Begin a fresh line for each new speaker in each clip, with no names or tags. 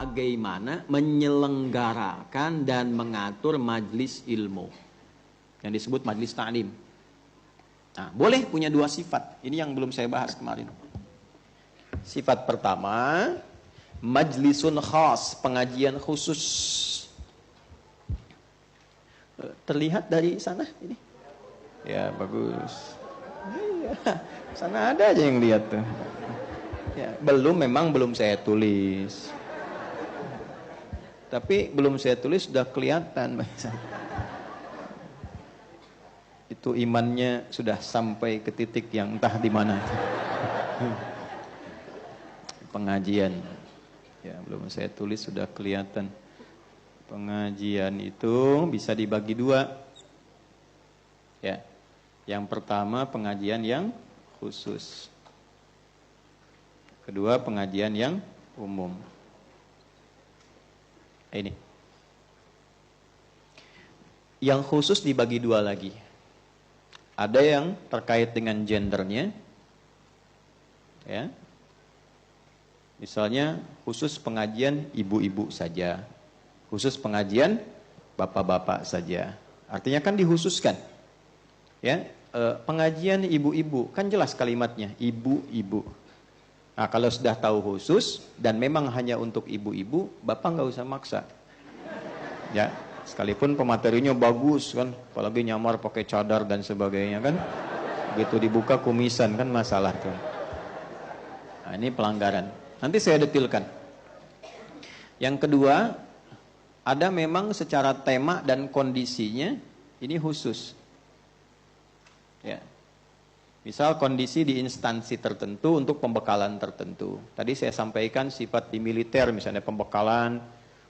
bagaimana menyelenggarakan dan mengatur majlis ilmu yang disebut majlis ta'lim. Nah, boleh punya dua sifat. Ini yang belum saya bahas kemarin. Sifat pertama, majlisun khas, pengajian khusus. Terlihat dari sana ini? Ya, bagus. Iya, sana ada aja yang lihat tuh. Ya, memang belum saya tulis. Tapi belum saya tulis sudah kelihatan. Itu imannya sudah sampai ke titik yang entah di mana. Pengajian. Ya, belum saya tulis sudah kelihatan. Pengajian itu bisa dibagi dua. Ya. Yang pertama pengajian yang khusus. Kedua pengajian yang umum. Ini. Yang khusus dibagi dua lagi. Ada yang terkait dengan gendernya. Ya. Misalnya khusus pengajian ibu-ibu saja. Khusus pengajian bapak-bapak saja. Artinya kan dikhususkan. Ya, pengajian ibu-ibu kan jelas kalimatnya ibu-ibu. Nah, kalau sudah tahu khusus dan memang hanya untuk ibu-ibu, bapak nggak usah maksa. Ya, sekalipun pematerinya bagus kan, apalagi nyamar pakai cadar dan sebagainya kan, begitu dibuka kumisan kan masalah tuh. Nah, ini pelanggaran. Nanti saya detilkan. Yang kedua, ada memang secara tema dan kondisinya ini khusus. Ya. Misal kondisi di instansi tertentu untuk pembekalan tertentu. Tadi saya sampaikan sifat di militer, misalnya pembekalan,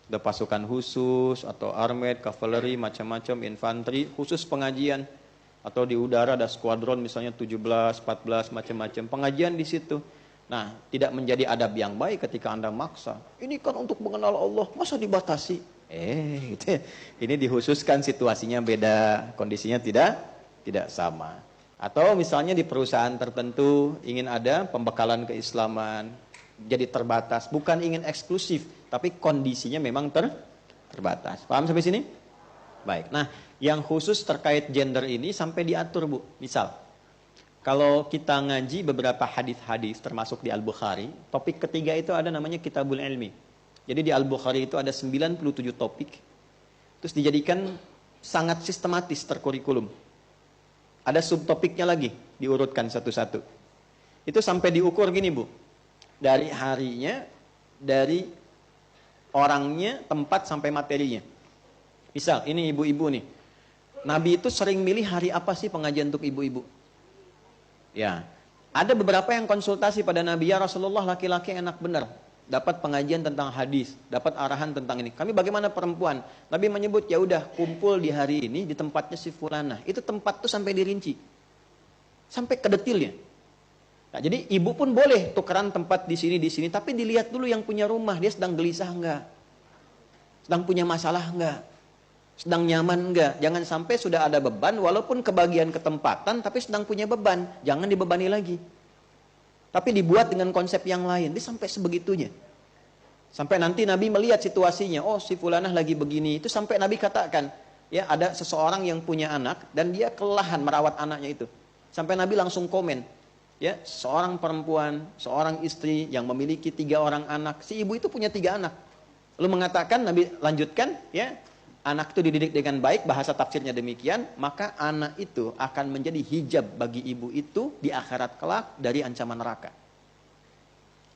ada pasukan khusus, atau armed, kavaleri, macam-macam, infanteri, khusus pengajian. Atau di udara ada skuadron misalnya 17, 14, macam-macam. Pengajian di situ. Nah, tidak menjadi adab yang baik ketika Anda maksa. Ini kan untuk mengenal Allah, masa dibatasi? Gitu. Ini dikhususkan situasinya beda, kondisinya tidak sama. Atau misalnya di perusahaan tertentu ingin ada pembekalan keislaman, jadi terbatas, bukan ingin eksklusif, tapi kondisinya memang terbatas. Paham sampai sini? Baik. Nah, yang khusus terkait gender ini sampai diatur, Bu. Misal, kalau kita ngaji beberapa hadis-hadis termasuk di Al-Bukhari, topik ketiga itu ada namanya Kitabul Ilmi. Jadi di Al-Bukhari itu ada 97 topik. Terus dijadikan sangat sistematis terkurikulum. Ada subtopiknya lagi, diurutkan satu-satu. Itu sampai diukur gini, Bu. Dari harinya, dari orangnya, tempat sampai materinya. Misal, ini ibu-ibu nih. Nabi itu sering milih hari apa sih pengajian untuk ibu-ibu? Ya, ada beberapa yang konsultasi pada Nabi, ya Rasulullah, laki-laki enak benar. Dapat pengajian tentang hadis, dapat arahan tentang ini. Kami bagaimana perempuan? Nabi menyebut, ya udah kumpul di hari ini di tempatnya si fulanah. Itu tempat tuh sampai dirinci. Sampai ke detilnya. Nah, jadi ibu pun boleh tukeran tempat di sini, tapi dilihat dulu yang punya rumah, dia sedang gelisah enggak? Sedang punya masalah enggak? Sedang nyaman enggak? Jangan sampai sudah ada beban, walaupun kebagian ketempatan, tapi sedang punya beban. Jangan dibebani lagi. Tapi dibuat dengan konsep yang lain. Dia sampai sebegitunya. Sampai nanti Nabi melihat situasinya. Oh, si fulanah lagi begini. Itu sampai Nabi katakan, ya ada seseorang yang punya anak dan dia kelelahan merawat anaknya itu. Sampai Nabi langsung komen, ya seorang perempuan, seorang istri yang memiliki 3 orang anak. Si ibu itu punya 3 anak. Lalu mengatakan, Nabi lanjutkan, ya anak itu dididik dengan baik, bahasa tafsirnya demikian, maka anak itu akan menjadi hijab bagi ibu itu di akhirat kelak dari ancaman neraka.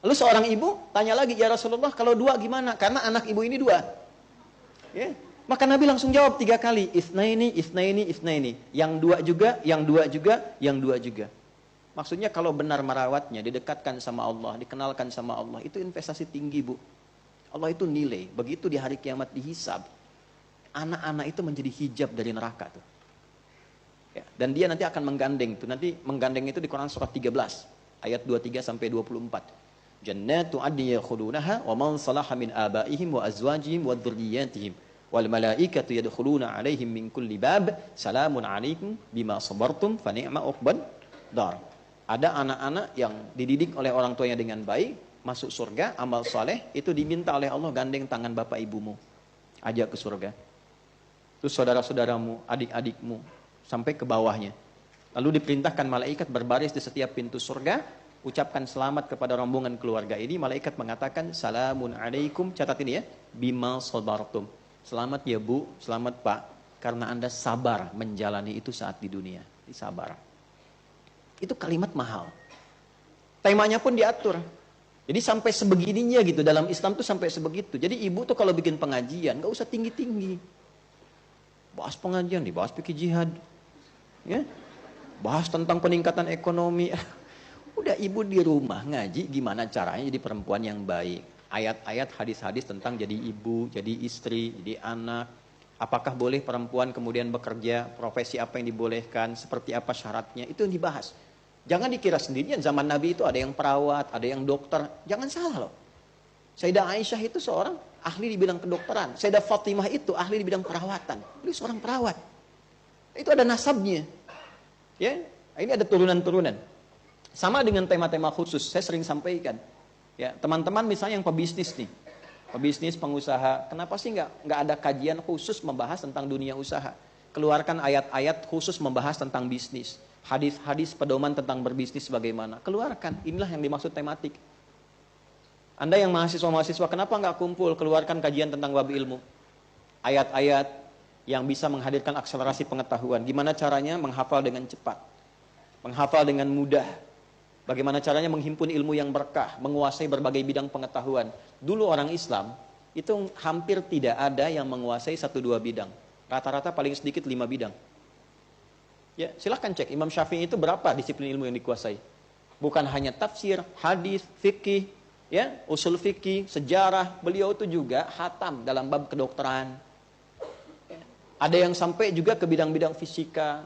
Lalu seorang ibu tanya lagi, ya Rasulullah, kalau 2 gimana? Karena anak ibu ini 2. Ya. Maka Nabi langsung jawab 3 kali, isnaini, isnaini, isnaini. Yang 2 juga, yang 2 juga, yang 2 juga. Maksudnya kalau benar merawatnya, didekatkan sama Allah, dikenalkan sama Allah, itu investasi tinggi, Bu. Allah itu nilai, begitu di hari kiamat dihisab. Anak-anak itu menjadi hijab dari neraka tuh. Ya, dan dia nanti akan menggandeng tuh. Nanti menggandeng itu di Quran surat 13 ayat 23 sampai 24. Jannatu adnin yadkhulunaha wa man salaha min abaihim wa azwajihim wa dzurriyyatihim wal malaikatu yadkhuluna 'alaihim min kulli bab salamun 'alaikum bima sabartum fa ni'ma uqbad dar. Ada anak-anak yang dididik oleh orang tuanya dengan baik, masuk surga, amal soleh, itu diminta oleh Allah gandeng tangan bapak ibumu. Ajak ke surga. Terus saudara-saudaramu, adik-adikmu, sampai ke bawahnya. Lalu diperintahkan malaikat berbaris di setiap pintu surga, ucapkan selamat kepada rombongan keluarga ini. Malaikat mengatakan, salamun alaikum, catat ini ya, bima sabartum. Selamat ya bu, selamat pak, karena anda sabar menjalani itu saat di dunia. Sabar. Itu kalimat mahal. Temanya pun diatur. Jadi sampai sebegininya gitu, dalam Islam tuh sampai sebegitu. Jadi ibu tuh kalau bikin pengajian, gak usah tinggi-tinggi. Bahas pengajian, dibahas fikih jihad. Ya, bahas tentang peningkatan ekonomi. Udah ibu di rumah ngaji gimana caranya jadi perempuan yang baik. Ayat-ayat, hadis-hadis tentang jadi ibu, jadi istri, jadi anak. Apakah boleh perempuan kemudian bekerja, profesi apa yang dibolehkan, seperti apa syaratnya, itu yang dibahas. Jangan dikira sendirian, zaman Nabi itu ada yang perawat, ada yang dokter. Jangan salah loh. Sayyidah Aisyah itu seorang ahli di bidang kedokteran. Sayyidah Fatimah itu ahli di bidang perawatan. Beliau seorang perawat. Itu ada nasabnya. Ya, ini ada turunan-turunan. Sama dengan tema-tema khusus, saya sering sampaikan. Ya, teman-teman misalnya yang pebisnis nih. Pebisnis, pengusaha, kenapa sih nggak ada kajian khusus membahas tentang dunia usaha? Keluarkan ayat-ayat khusus membahas tentang bisnis. Hadis-hadis pedoman tentang berbisnis bagaimana. Keluarkan, inilah yang dimaksud tematik. Anda yang mahasiswa-mahasiswa, kenapa nggak kumpul? Keluarkan kajian tentang bab ilmu. Ayat-ayat yang bisa menghadirkan akselerasi pengetahuan. Gimana caranya menghafal dengan cepat. Menghafal dengan mudah. Bagaimana caranya menghimpun ilmu yang berkah. Menguasai berbagai bidang pengetahuan. Dulu orang Islam, itu hampir tidak ada yang menguasai 1-2 bidang. Rata-rata paling sedikit 5 bidang. Ya, silahkan cek Imam Syafi'i itu berapa disiplin ilmu yang dikuasai. Bukan hanya tafsir, hadis, fikih, ya, usul fikih, sejarah. Beliau itu juga khatam dalam bab kedokteran. Ya. Ada yang sampai juga ke bidang-bidang fisika.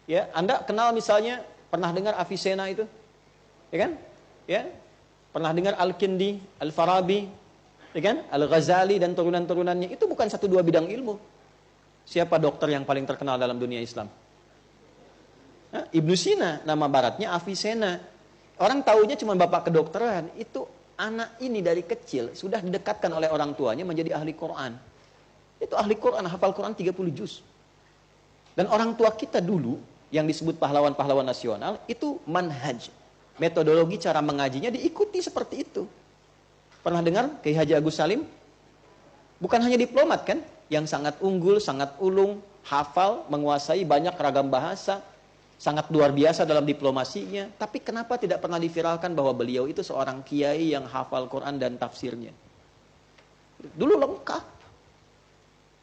Ya, Anda kenal misalnya pernah dengar Avicenna itu? Ya kan? Ya. Pernah dengar Al-Kindi, Al-Farabi, ya kan? Al-Ghazali dan turunan-turunannya. Itu bukan 1-2 bidang ilmu. Siapa dokter yang paling terkenal dalam dunia Islam? Ibnu Sina, nama baratnya Avicenna. Orang taunya cuma bapak kedokteran. Itu anak ini dari kecil sudah didekatkan oleh orang tuanya menjadi ahli Quran. Itu ahli Quran, hafal Quran 30 juz. Dan orang tua kita dulu yang disebut pahlawan-pahlawan nasional itu manhaj. Metodologi cara mengajinya diikuti seperti itu. Pernah dengar Kiai Haji Agus Salim? Bukan hanya diplomat kan, yang sangat unggul, sangat ulung, hafal, menguasai banyak ragam bahasa, sangat luar biasa dalam diplomasinya, tapi kenapa tidak pernah diviralkan bahwa beliau itu seorang kiai yang hafal Quran dan tafsirnya? Dulu lengkap.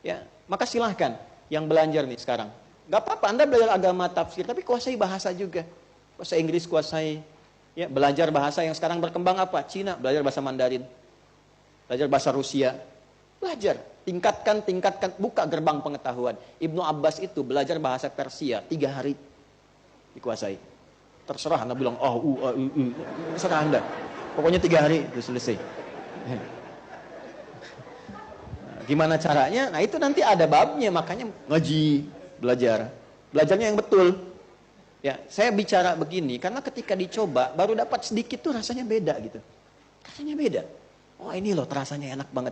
Ya, maka silahkan yang belajar nih sekarang. Gak apa-apa Anda belajar agama tafsir, tapi kuasai bahasa juga. Bahasa Inggris kuasai. Ya, belajar bahasa yang sekarang berkembang apa? Cina, belajar bahasa Mandarin. Belajar bahasa Rusia. Belajar, tingkatkan, buka gerbang pengetahuan. Ibnu Abbas itu belajar bahasa Persia 3 hari. Dikuasai. Terserah Anda bilang terserah Anda. Pokoknya 3 hari itu selesai. Nah, gimana caranya? Nah, itu nanti ada babnya, makanya ngaji, belajar. Belajarnya yang betul. Ya, saya bicara begini karena ketika dicoba baru dapat sedikit tuh rasanya beda gitu. Rasanya beda. Oh, ini loh rasanya enak banget.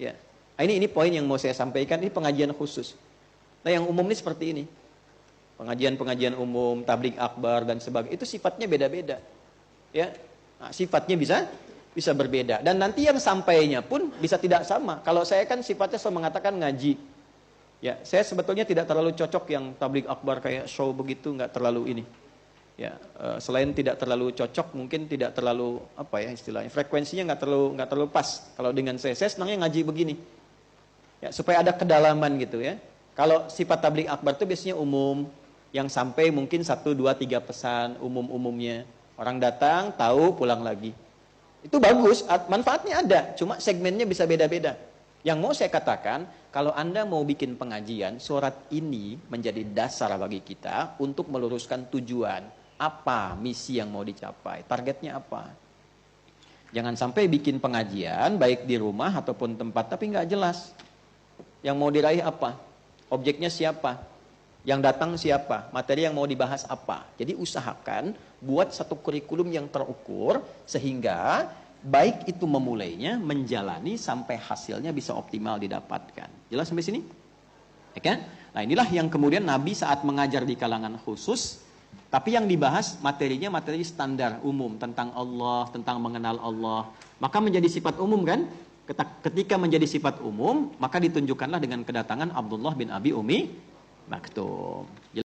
Ya. Nah, ini poin yang mau saya sampaikan, ini pengajian khusus. Nah, yang umum ini seperti ini. Pengajian-pengajian umum, tabligh akbar dan sebagainya, itu sifatnya beda-beda. Ya. Nah, sifatnya bisa berbeda dan nanti yang sampainya pun bisa tidak sama. Kalau saya kan sifatnya saya mengatakan ngaji. Ya, saya sebetulnya tidak terlalu cocok yang tabligh akbar kayak show begitu, nggak terlalu ini. Ya, selain tidak terlalu cocok, mungkin tidak terlalu apa ya istilahnya, frekuensinya nggak terlalu pas. Kalau dengan saya senangnya ngaji begini. Ya, supaya ada kedalaman gitu ya. Kalau sifat tabligh akbar itu biasanya umum, yang sampai mungkin 1, 2, 3 pesan umum-umumnya. Orang datang, tahu, pulang lagi. Itu bagus, manfaatnya ada, cuma segmennya bisa beda-beda. Yang mau saya katakan, kalau Anda mau bikin pengajian, surat ini menjadi dasar bagi kita untuk meluruskan tujuan. Apa misi yang mau dicapai, targetnya apa. Jangan sampai bikin pengajian, baik di rumah ataupun tempat, tapi nggak jelas. Yang mau diraih apa, objeknya siapa, yang datang siapa, materi yang mau dibahas apa. Jadi usahakan buat satu kurikulum yang terukur, sehingga baik itu memulainya, menjalani sampai hasilnya bisa optimal didapatkan. Jelas sampai sini? Ya kan? Nah, inilah yang kemudian Nabi saat mengajar di kalangan khusus, tapi yang dibahas materinya materi standar umum tentang Allah, tentang mengenal Allah. Maka menjadi sifat umum kan? Ketika menjadi sifat umum, maka ditunjukkanlah dengan kedatangan Abdullah bin Abi Umi Maktum.